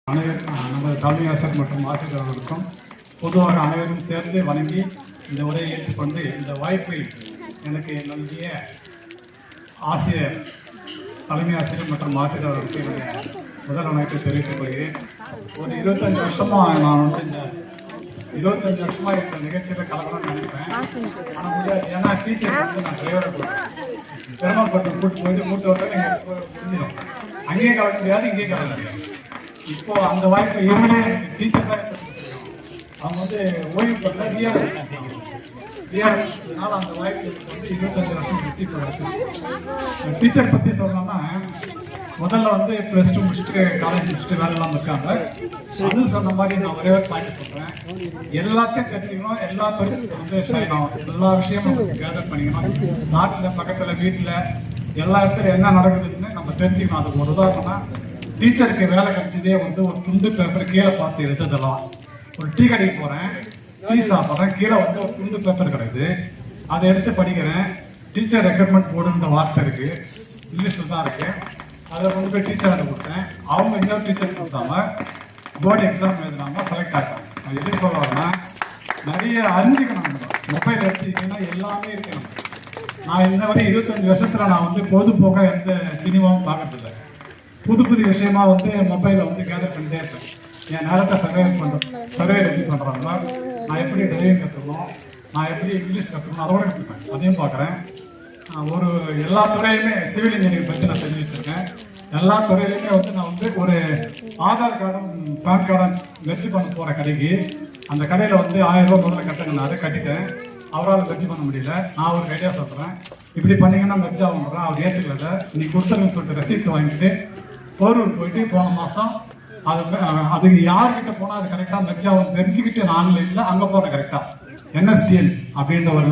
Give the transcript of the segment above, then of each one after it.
நமது தலைமை ஆசிரியர் மற்றும் ஆசிரியர்களுக்கும் பொதுவாக அனைவரும் சேர்ந்து வணங்கி இந்த உரையை ஏற்றுக்கொண்டு இந்த வாய்ப்பை எனக்கு நல்கிய ஆசிரியர் தலைமை ஆசிரியர் மற்றும் ஆசிரியர்களுக்கு என்னுடைய முதல் வணக்கத்தை தெரிவித்துக் கொள்கிறேன். ஒரு 25 வருஷமாக நான் இந்த 25 வருஷமாக இந்த நிகழ்ச்சியில் கலக்கணும்னு நினைப்பேன். ஆனால் முடியாது. ஏன்னா டீச்சர் நான் டிரைவரை கொடுப்பேன். பெருமாள்பட்டு கூட்டு போயிட்டு மூட்டை விட்டு நீங்கள் புரிஞ்சிடும். அங்கேயே கலக்க முடியாது, இங்கேயே கலக்க முடியாது. இப்போ அந்த வாய்ப்பு இவங்களே டீச்சர் தான் அவங்க ஓய்வு பெற்ற ரியாலிட்டினால அந்த வாய்ப்பு வந்து 25 வருஷம் கழிச்சு இப்போ வச்சு டீச்சர் பற்றி சொல்லணும்னா முதல்ல +2 முடிச்சுட்டு காலேஜ் முடிச்சுட்டு வேலைலாம் இருக்காங்க. அது சொன்ன மாதிரி நான் ஒரே ஒரு பாயிண்ட் சொல்கிறேன். எல்லாத்தையும் தெரிஞ்சுக்கணும், எல்லா தொழிலும் செய்யணும், எல்லா விஷயமும் கேதர் பண்ணிக்கணும். நாட்டில் பக்கத்தில் வீட்டில் எல்லா இடத்துலையும் என்ன நடக்குதுன்னு நம்ம தெரிஞ்சுக்கணும். அதுக்கு ஒரு உதாரணம்னா டீச்சருக்கு வேலை கிடைச்சதே ஒரு துண்டு பேப்பர் கீழே பார்த்து எழுதுதலாம். ஒரு டீ கடைக்கு போகிறேன், டீ சாப்பிட்றேன், கீழே ஒரு துண்டு பேப்பர் கிடையாது, அதை எடுத்து படிக்கிறேன். டீச்சர் ரெக்ரூட்மெண்ட் போர்டுன்ற வார்த்தை இருக்குது, இங்கிலீஷில் தான் இருக்குது. அதை போய் டீச்சர்கிட்ட கொடுத்தேன். அவங்க இன்னொரு டீச்சர் கொடுத்தாங்க, போர்டு எக்ஸாம் எழுதுனாங்க, செலக்ட் ஆகிட்டாங்க. அது எப்படி சொல்லுவாங்கன்னா நிறைய அறிஞ்சிக்கணும். மொபைல் எடுத்துக்கிட்டீங்கன்னா எல்லாமே இருக்கு. நான் இந்த வரை 25 வருஷத்தில் நான் பொழுதுபோக்காக எந்த சினிமாவும் பார்க்கறதில்லை. புது விஷயமா மொபைலில் கேதர் பண்ணிட்டே இருக்கேன். என் நேரத்தை சர்வே ரெடி பண்ணுறாங்களா, நான் எப்படி டிரைவிங் கற்றுக்கணும், நான் எப்படி இங்கிலீஷ் கற்றுக்கணும், அதோட கற்றுப்பேன். அதையும் பார்க்குறேன். ஒரு எல்லா துறையுமே சிவில் இன்ஜினியரிங் பற்றி நான் தெரிஞ்சு வச்சுருக்கேன். எல்லா துறையிலையுமே நான் ஒரு ஆதார் கார்டும் பேன் கார்டும் மெர்ஜ் பண்ண போகிற கடைக்கு, அந்த கடையில் 1000 ரூபா முதல்ல கட்டுங்க, நான் அதை கட்டிட்டேன். அவரால் மெர்ஜ் பண்ண முடியல. நான் ஒரு ஐடியா சொல்கிறேன், இப்படி பண்ணிங்கன்னா மெர்ஜ் ஆகுங்கிறேன். அவர் ஏற்றுக்கல. நீ கொடுத்துருன்னு சொல்லிட்டு ரெசிப்ட் வாங்கிட்டு போரூர் போயிட்டு போன மாதம் அதுக்கு யார்கிட்ட போனால் அது கரெக்டாக மெர்ஜாவும் தெரிஞ்சுக்கிட்டு நான் ஆன்லைனில் அங்கே போகிறேன். கரெக்டாக NSDL அப்படின்ற ஒரு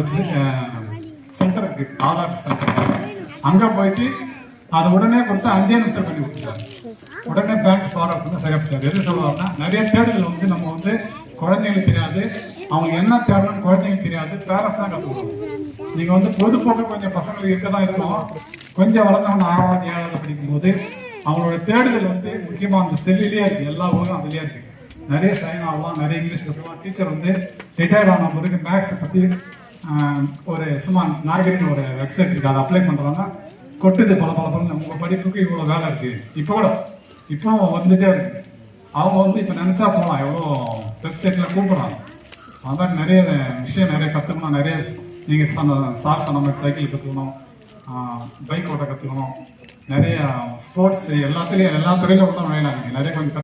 சென்டர் இருக்குது, ஆதார் சென்டர். அங்கே போயிட்டு அதை உடனே கொடுத்து 5 நிமிஷம் பண்ணி கொடுத்துட்டாரு. உடனே பேங்க் ஃபார்வர்ட் பண்ணி சிறப்பிச்சார். எது சொல்லுவாருன்னா நிறைய தேடுதல் நம்ம குழந்தைங்களுக்கு தெரியாது, அவங்க என்ன தேடணும்னு குழந்தைங்களுக்கு தெரியாது, பேரண்ட்ஸ் தான் கற்றுக்கணும். நீங்கள் பொதுப்போக்கு கொஞ்சம் பசங்களுக்கு இருக்க தான் இருக்கணும். கொஞ்சம் வளர்ந்தவங்க 6வது 7வது படிக்கும்போது அவங்களோட தேடுதல் முக்கியமாக அந்த செல்லிலே இருக்குது. எல்லா ஊரும் அதுலேயே இருக்குது. நிறைய ஷைன் ஆகலாம், நிறைய இங்கிலீஷ் கற்றுக்கலாம். டீச்சர் ரிட்டையர்ட் ஆன பிறகு மேக்ஸை பற்றி ஒரு சும்மா நாகரிக ஒரு வெப்சைட் இருக்குது, அதை அப்ளை பண்ணுறாங்க. கொட்டுது பல உங்கள் படிப்புக்கு இவ்வளோ வேலை இருக்குது. இப்போ வந்துகிட்டே இருக்குது. அவங்க இப்போ நினச்சா போகலாம், எவ்வளோ வெப்சைட்டில் கூப்பிட்றாங்க. அது மாதிரி நிறைய விஷயம் நிறைய கற்றுக்கணும். நிறைய நீங்கள் சார் சொன்ன மாதிரி சைக்கிள் கற்றுக்கணும், பைக் ஓட்ட கற்றுக்கணும், நிறைய ஸ்போர்ட்ஸ் எல்லா துறையிலும் நுழையலாம். நீங்கள் நிறைய கொஞ்சம்